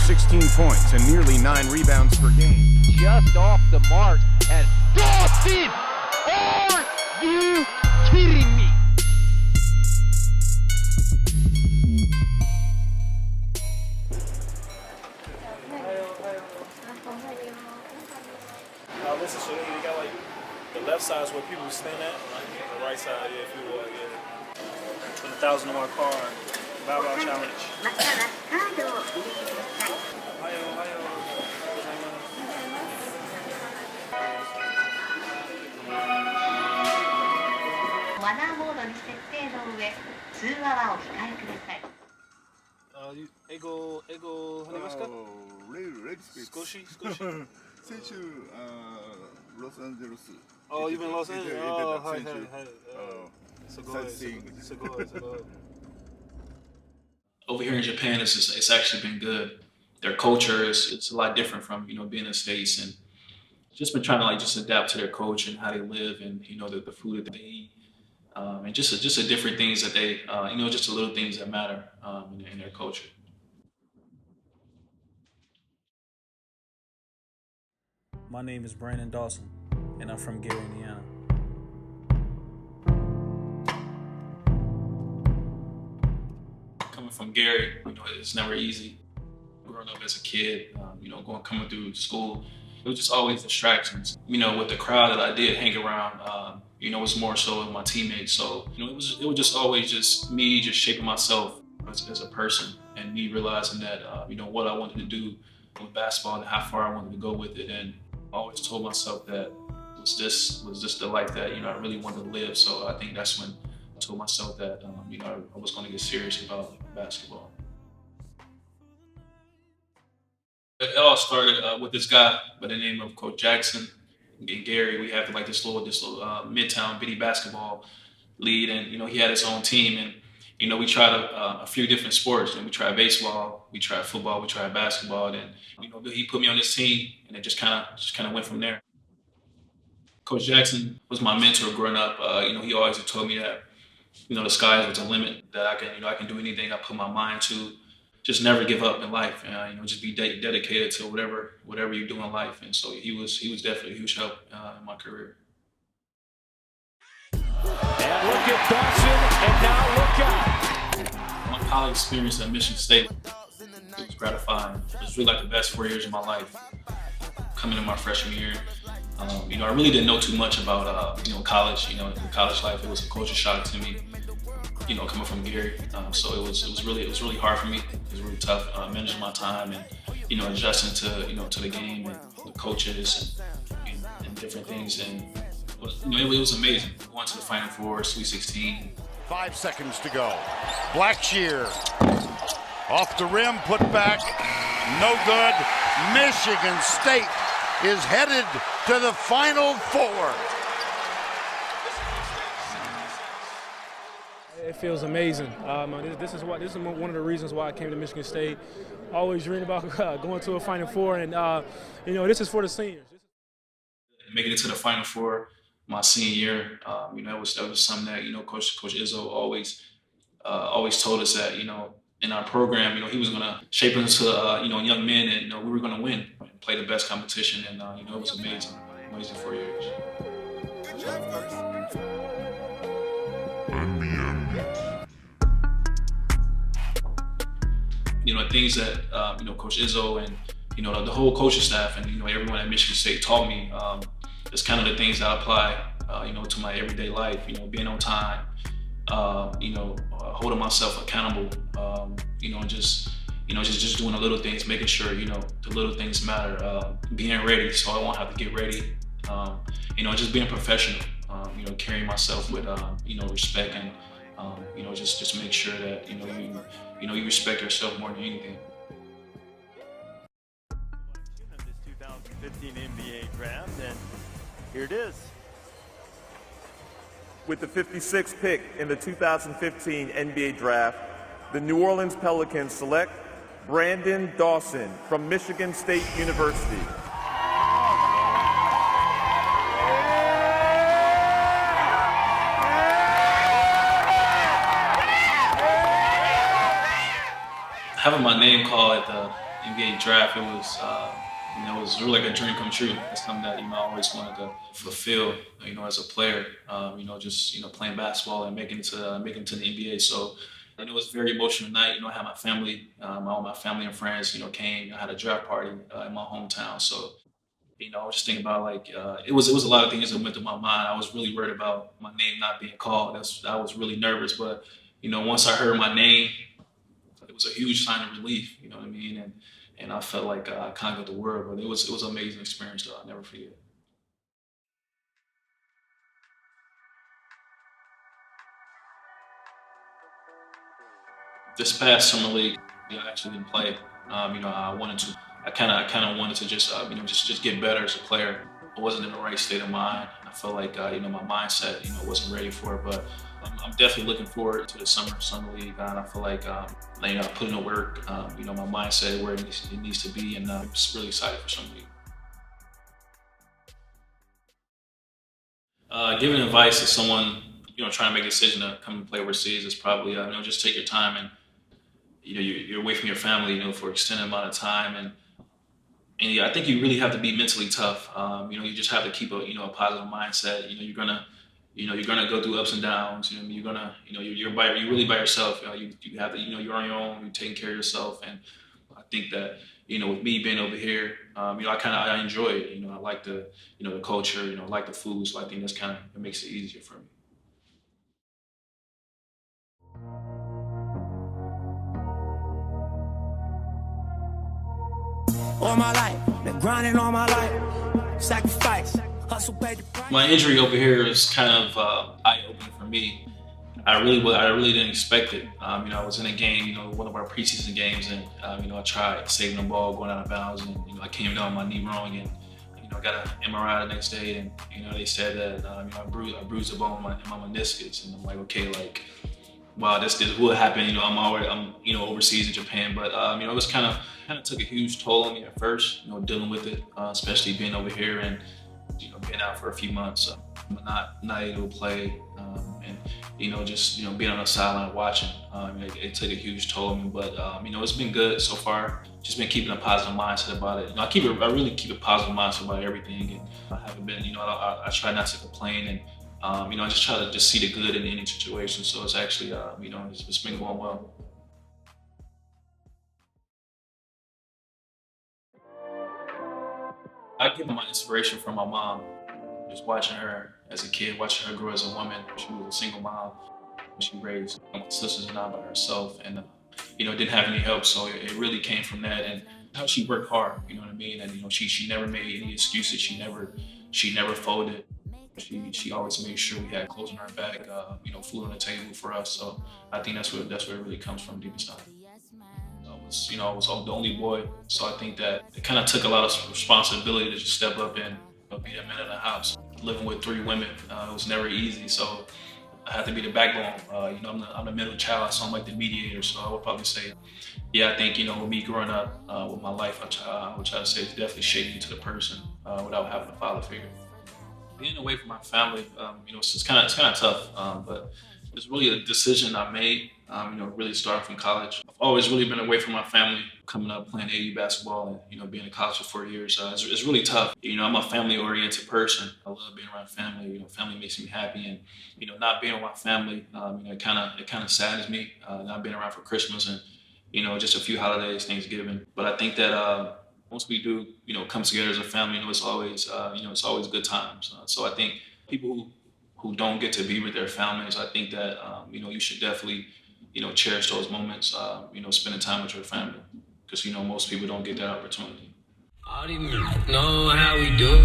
16 points and nearly 9 rebounds per game. Just off the mark. And Dawson! Are you kidding me? Listen, so you got like the left side is where people stand at, like the right side, yeah, if you will, yeah. 20,000 on my car, bow wow challenge. Ego, Squishy? Los Angeles. Oh, you've been in Los Angeles? Oh, hi. So go ahead. Over here in Japan, it's actually been good. Their culture it's a lot different from being in the States, and just been trying to just adapt to their culture and how they live, and the food that they eat, and just the different things that they just the little things that matter in their culture. My name is Branden Dawson, and I'm from Gary, Indiana. Coming from Gary, it's never easy. Growing up as a kid, coming through school, it was just always distractions. With the crowd that I did hang around, it was more so with my teammates. So, it was just always just me just shaping myself as a person, and me realizing that, what I wanted to do with basketball and how far I wanted to go with it. And I always told myself that was this the life that I really wanted to live. So I think that's when I told myself that I was going to get serious about basketball. It all started with this guy by the name of Coach Jackson and Gary. We had this little midtown bitty basketball league, and he had his own team, and we tried a few different sports. We tried baseball, we tried football, we tried basketball, and he put me on this team, and it just kind of went from there. Coach Jackson was my mentor growing up. He always told me that the sky was the limit, that I can do anything I put my mind to. Just never give up in life, just be dedicated to whatever you do in life. And so he was definitely a huge help in my career. And look at Dawson, and now look out. My college experience at Michigan State, it was gratifying. It was really the best 4 years of my life. Coming in my freshman year, I really didn't know too much about college. College life, it was a culture shock to me. Coming from Gary, so it was really hard for me. It was really tough managing my time and adjusting to the game and the coaches and different things. And it was amazing. Going to the Final Four, Sweet 16. 5 seconds to go. Blackshear off the rim, put back, no good. Michigan State is headed to the Final Four. It feels amazing. This is one of the reasons why I came to Michigan State. Always dreamed about going to a Final Four, and this is for the seniors. Making it to the Final Four my senior year, that was something that Coach Izzo always told us that in our program, he was going to shape us to young men, and we were going to win and play the best competition, and it was amazing 4 years. Things that Coach Izzo and the whole coaching staff and everyone at Michigan State taught me. It's kind of the things that I apply to my everyday life. Being on time, holding myself accountable. Just doing the little things, making sure the little things matter. Being ready, so I won't have to get ready. Just being professional. Carrying myself with respect and just make sure that you respect yourself more than anything. This 2015 NBA draft, and here it is. With the 56th pick in the 2015 NBA draft, the New Orleans Pelicans select Branden Dawson from Michigan State University. Having my name called at the NBA draft, it was it was really like a dream come true. It's something that I always wanted to fulfill. As a player, just playing basketball and making it to the NBA. So. And it was a very emotional night. I had my family, all my family and friends, came. I had a draft party in my hometown. So, I was just thinking about it was a lot of things that went through my mind. I was really worried about my name not being called. I was really nervous. But, once I heard my name, it was a huge sign of relief. You know what I mean? And I felt like I conquered the world. But it was an amazing experience that I'll never forget. This past summer league, I actually didn't play. I wanted to. I kind of wanted to just get better as a player. I wasn't in the right state of mind. I felt like my mindset wasn't ready for it. But I'm definitely looking forward to the summer league, and I feel like I put in the work. My mindset where it needs to be, and I'm just really excited for summer league. Giving advice to someone trying to make a decision to come and play overseas is probably just take your time, and you're away from your family for an extended amount of time, and I think you really have to be mentally tough. You just have to keep a positive mindset. You're gonna go through ups and downs. You're gonna you're really by yourself. You have to you're on your own. You're taking care of yourself, and I think that with me being over here, I enjoy it. I like the the culture. I like the food, so I think that's it makes it easier for me. All my life, been grinding all my life, sacrifice, hustle, pay the price. My injury over here is kind of eye-opening for me. I really didn't expect it. I was in a game, one of our preseason games, and I tried saving the ball, going out of bounds, and I came down my knee wrong, and I got an MRI the next day, and they said that I bruised a bone in my meniscus, and I'm like, okay, wow, this will happen. I'm overseas in Japan, but it was kind of took a huge toll on me at first. Dealing with it, especially being over here and being out for a few months, not able to play, and just being on the sideline watching. It took a huge toll on me, but it's been good so far. Just been keeping a positive mindset about it. I really keep a positive mindset about everything, and I haven't been. I try not to complain, and I just try to see the good in any situation. So it's actually, it's been going well. I get my inspiration from my mom. Just watching her as a kid, watching her grow as a woman. She was a single mom. She raised my sisters and I by herself, and didn't have any help. So it really came from that, and how she worked hard. You know what I mean? And she never made any excuses. She never folded. She always made sure we had clothes on our back, food on the table for us. So I think that's where it really comes from deep inside. I was the only boy, so I think that it kind of took a lot of responsibility to just step up and be the man of the house. Living with 3 women, it was never easy, so I had to be the backbone. I'm the middle child, so I'm like the mediator. So I would probably say, I think with me growing up with my life, I would try to say it's definitely shaped me to the person without having a father figure. Being away from my family, it's kind of tough, but it's really a decision I made. Really starting from college. I've always really been away from my family, coming up playing AU basketball, and being in college for 4 years. It's really tough. I'm a family-oriented person. I love being around family. Family makes me happy, and not being with my family, it kind of saddens me. Not being around for Christmas and just a few holidays, Thanksgiving. But I think that once we do, come together as a family, it's always good times. So I think people who don't get to be with their families, I think that you should definitely cherish those moments. Spending time with your family, because most people don't get that opportunity. I don't even know how we do it.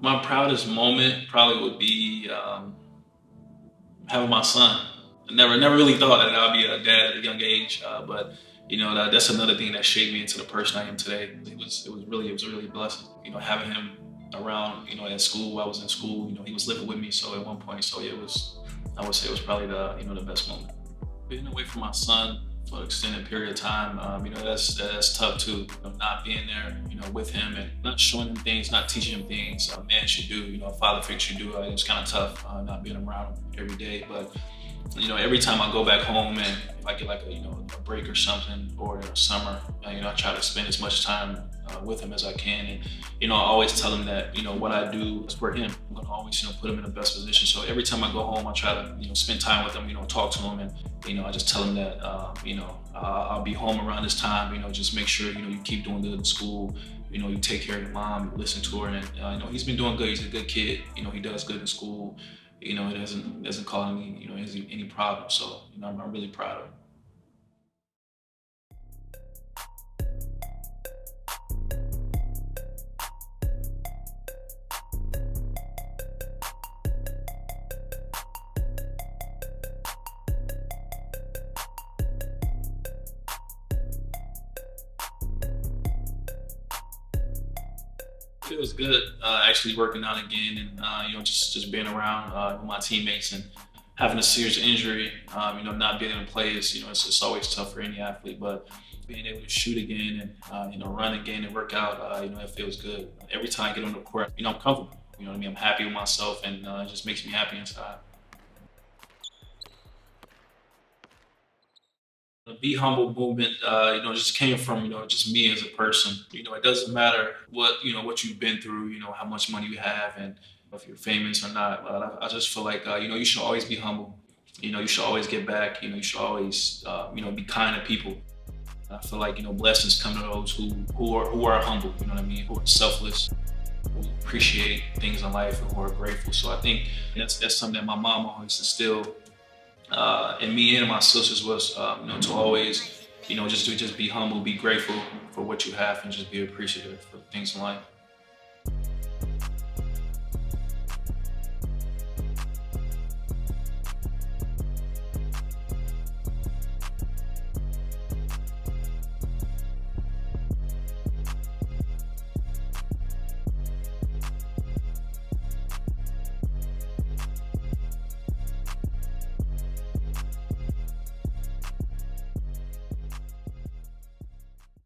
My proudest moment probably would be having my son. I never really thought that I'd be a dad at a young age, but that's another thing that shaped me into the person I am today. It was really a blessing. Having him around, at school, while I was in school, he was living with me. So at one point, I would say it was probably the best moment. Being away from my son for an extended period of time, that's tough too. Not being there, with him and not showing him things, not teaching him things a man should do, a father figure should do. It's kind of tough not being around him every day. But every time I go back home and if I get like a break or something, or summer, I try to spend as much time with him as I can. And, I always tell him that, what I do is for him. I'm gonna always, put him in the best position. So every time I go home, I try to, spend time with him, talk to him. And, I just tell him that, I'll be home around this time, just make sure, you keep doing good in school. You take care of your mom, listen to her. And, he's been doing good. He's a good kid. He does good in school. He doesn't cause me, any problems. So, I'm really proud of him. It was good actually working out again, and just being around with my teammates, and having a serious injury, not being able to play is, it's always tough for any athlete, but being able to shoot again and run again and work out, it feels good. Every time I get on the court, I'm comfortable. I'm happy with myself, and it just makes me happy inside. The Be Humble movement, just came from, just me as a person. It doesn't matter what you've been through, how much money you have, and if you're famous or not. I just feel like, you should always be humble. You should always give back. You should always, be kind to people. I feel like, blessings come to those who are humble, who are selfless, who appreciate things in life, and who are grateful. So I think that's something that my mom always instilled and me and my sisters was, to always, just be humble, be grateful for what you have, and just be appreciative for things in life.